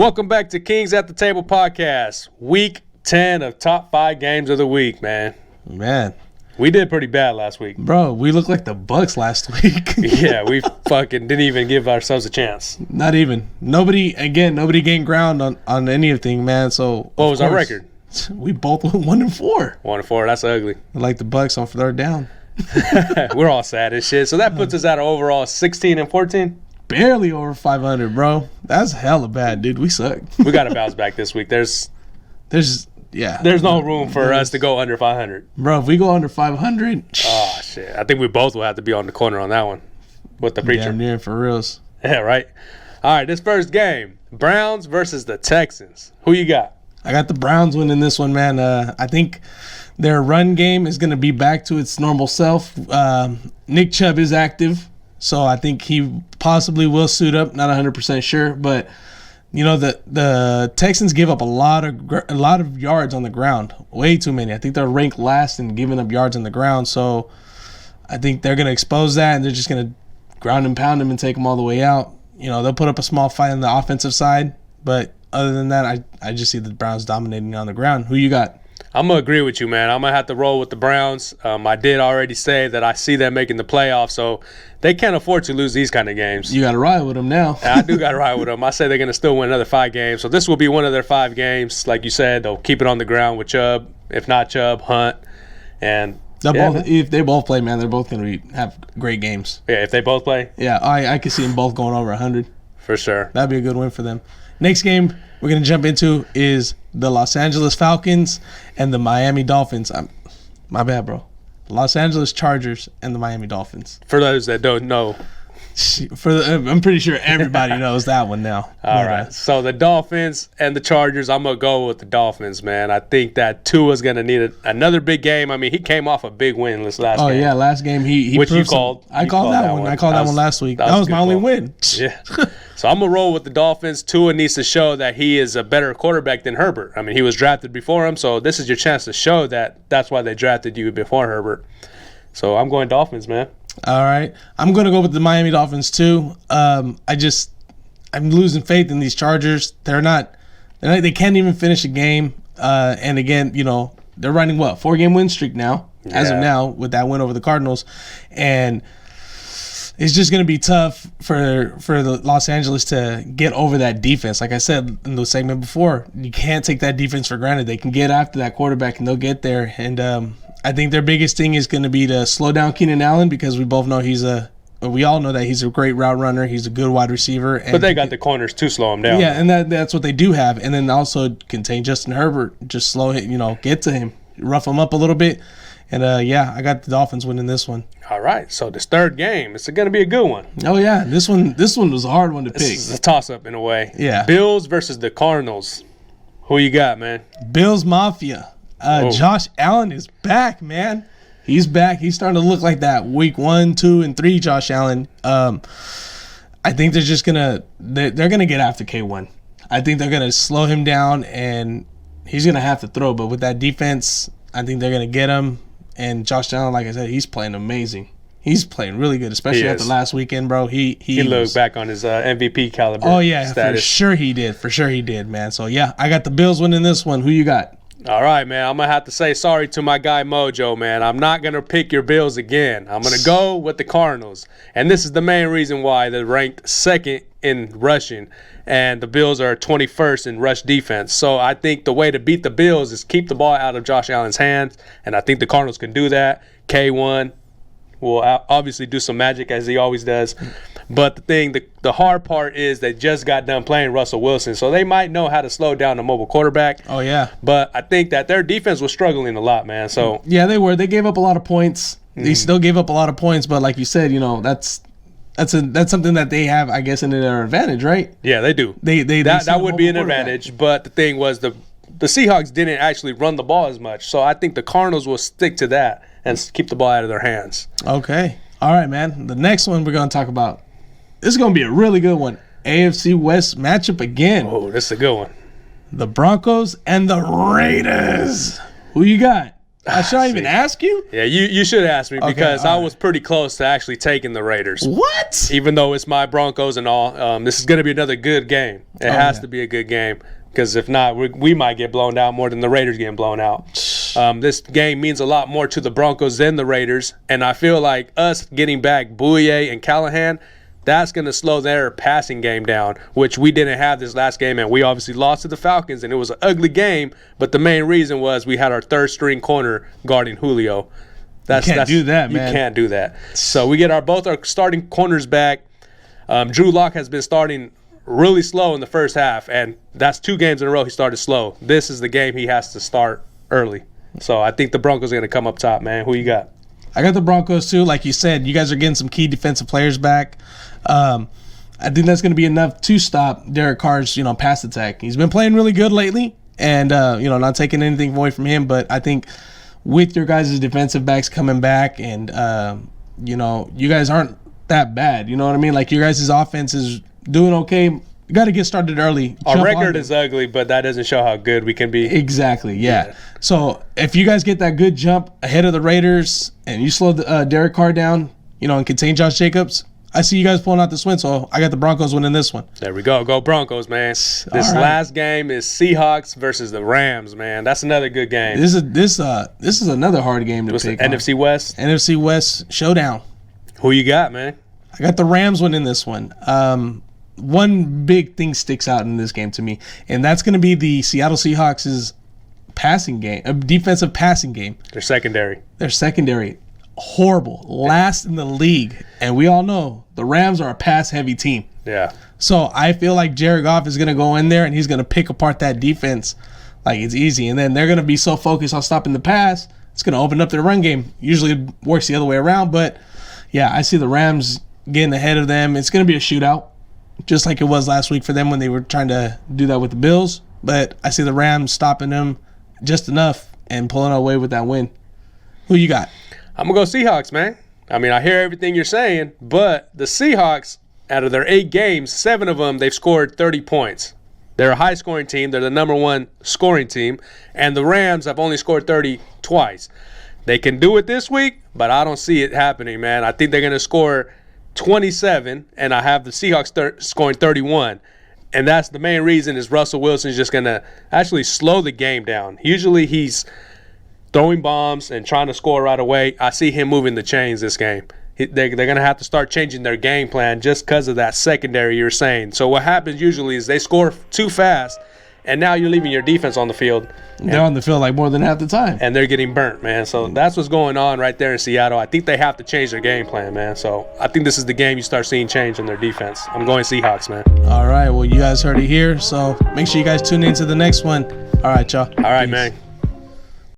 Welcome back to Kings at the Table podcast. Week 10 of top 5 games of the week, man. Man. We did pretty bad last week. Bro, we looked like the Bucks last week. Yeah, we fucking didn't even give ourselves a chance. Not even. Nobody gained ground on anything, man. So what was our record? We both went 1-4. 1-4, that's ugly. Like the Bucks on third down. We're all sad as shit. So that puts us at an overall 16-14. Barely over 500, bro. That's hella bad, dude. We suck. We got to bounce back this week. There's no room for us to go under 500. Bro, if we go under 500. Oh, shit. I think we both will have to be on the corner on that one with the preacher. Yeah, near for reals. Yeah, right. All right, this first game, Browns versus the Texans. Who you got? I got the Browns winning this one, man. I think their run game is going to be back to its normal self. Nick Chubb is active, so I think he possibly will suit up. Not 100% sure, but you know the Texans give up a lot of yards on the ground, way too many. I think they're ranked last in giving up yards on the ground, so I think they're going to expose that, and they're just going to ground and pound them and take them all the way out. You know, they'll put up a small fight on the offensive side, but other than that, I just see the Browns dominating on the ground. Who you got? I'm going to agree with you, man. I'm going to have to roll with the Browns. I did already say that I see them making the playoffs, so they can't afford to lose these kind of games. You got to ride with them now. I do got to ride with them. I say they're going to still win another 5 games. So this will be one of their 5 games. Like you said, they'll keep it on the ground with Chubb. If not Chubb, Hunt. And if they both play, man, they're both going to have great games. Yeah, if they both play? Yeah, I could see them both going over 100. For sure. That'd be a good win for them. Next game we're going to jump into is the Los Angeles Falcons and the Miami Dolphins. My bad, bro. The Los Angeles Chargers and the Miami Dolphins. For those that don't know. I'm pretty sure everybody knows that one now. All right. So the Dolphins and the Chargers, I'm going to go with the Dolphins, man. I think that Tua's going to need another big game. I mean, he came off a big win this last game. Oh, yeah, last game he which you called. I called that one. I called that one last week. That was my only win. Yeah. So I'm going to roll with the Dolphins. Tua needs to show that he is a better quarterback than Herbert. I mean, he was drafted before him, so this is your chance to show that that's why they drafted you before Herbert. So I'm going Dolphins, man. All right. I'm going to go with the Miami Dolphins, too. I'm losing faith in these Chargers. They can't even finish a game. And again, you know, they're running 4-game win streak now, as of now, with that win over the Cardinals. And it's just going to be tough for the Los Angeles to get over that defense. Like I said in the segment before, you can't take that defense for granted. They can get after that quarterback and they'll get there. And I think their biggest thing is going to be to slow down Keenan Allen, because we both know we all know that he's a great route runner. He's a good wide receiver. And but they got the corners to slow him down. Yeah, and that's what they do have. And then also contain Justin Herbert, just slow him, get to him, rough him up a little bit. And, I got the Dolphins winning this one. All right, so this third game, it's going to be a good one. Oh, yeah, this one was a hard one to pick. This is a toss-up in a way. Yeah. Bills versus the Cardinals. Who you got, man? Bills Mafia. Josh Allen is back, man. He's back. He's starting to look like that week 1, 2, and 3 Josh Allen. I think they're just they're gonna get after K1. I think they're gonna slow him down, and he's gonna have to throw. But with that defense, I think they're gonna get him. And Josh Allen, like I said, he's playing amazing. He's playing really good, especially after last weekend, bro. He looked back on his MVP caliber. Oh yeah, status. For sure he did, man. So yeah, I got the Bills winning this one. Who you got? All right, man. I'm going to have to say sorry to my guy Mojo, man. I'm not going to pick your Bills again. I'm going to go with the Cardinals. And this is the main reason why they're ranked 2nd in rushing, and the Bills are 21st in rush defense. So I think the way to beat the Bills is keep the ball out of Josh Allen's hands, and I think the Cardinals can do that. K1 will obviously do some magic, as he always does. But the hard part is they just got done playing Russell Wilson, so they might know how to slow down a mobile quarterback. Oh, yeah. But I think that their defense was struggling a lot, man. So yeah, they were. They gave up a lot of points. They still gave up a lot of points, but like you said, that's something that they have, I guess, in their advantage, right? Yeah, they do. That would be an advantage. But the thing was the Seahawks didn't actually run the ball as much, so I think the Cardinals will stick to that and keep the ball out of their hands. Okay. All right, man. The next one we're going to talk about, this is going to be a really good one. AFC West matchup again. Oh, this is a good one. The Broncos and the Raiders. Who you got? Should I even ask you? Yeah, you should ask me because I was pretty close to actually taking the Raiders. What? Even though it's my Broncos and all, this is going to be another good game. It has to be a good game because if not, we might get blown out more than the Raiders getting blown out. This game means a lot more to the Broncos than the Raiders, and I feel like us getting back Bouye and Callahan, that's going to slow their passing game down, which we didn't have this last game, and we obviously lost to the Falcons, and it was an ugly game, but the main reason was we had our third-string corner guarding Julio. You can't do that, man. You can't do that. So we get both our starting corners back. Drew Lock has been starting really slow in the first half, and that's 2 games in a row he started slow. This is the game he has to start early. So I think the Broncos are going to come up top, man. Who you got? I got the Broncos, too. Like you said, you guys are getting some key defensive players back. I think that's going to be enough to stop Derek Carr's, pass attack. He's been playing really good lately, and, not taking anything away from him. But I think with your guys' defensive backs coming back and, you guys aren't that bad. You know what I mean? Like, your guys' offense is doing okay. You got to get started early. Our record is ugly, but that doesn't show how good we can be. Exactly, yeah. So if you guys get that good jump ahead of the Raiders and you slow Derek Carr down, and contain Josh Jacobs, I see you guys pulling out this win, so I got the Broncos winning this one. There we go. Go Broncos, man. This last game is Seahawks versus the Rams, man. That's another good game. This is another hard game to pick. NFC West? NFC West showdown. Who you got, man? I got the Rams winning this one. One big thing sticks out in this game to me, and that's going to be the Seattle Seahawks' passing game, defensive passing game. Their secondary. Horrible. Last in the league. And we all know the Rams are a pass-heavy team. Yeah. So I feel like Jared Goff is going to go in there and he's going to pick apart that defense like it's easy. And then they're going to be so focused on stopping the pass, it's going to open up their run game. Usually it works the other way around. But, yeah, I see the Rams getting ahead of them. It's going to be a shootout, just like it was last week for them when they were trying to do that with the Bills. But I see the Rams stopping them just enough and pulling away with that win. Who you got? I'm going to go Seahawks, man. I mean, I hear everything you're saying, but the Seahawks, out of their 8 games, 7 of them, they've scored 30 points. They're a high-scoring team. They're the number 1 scoring team. And the Rams have only scored 30 twice. They can do it this week, but I don't see it happening, man. I think they're going to score 27, and I have the Seahawks scoring 31. And that's the main reason is Russell Wilson's just going to actually slow the game down. Usually he's throwing bombs and trying to score right away. I see him moving the chains this game. They're going to have to start changing their game plan just because of that secondary you're saying. So what happens usually is they score too fast, and now you're leaving your defense on the field. They're on the field like more than half the time. And they're getting burnt, man. So that's what's going on right there in Seattle. I think they have to change their game plan, man. So I think this is the game you start seeing change in their defense. I'm going Seahawks, man. All right. Well, you guys heard it here. So make sure you guys tune in to the next one. All right, y'all. All right, Peace. man.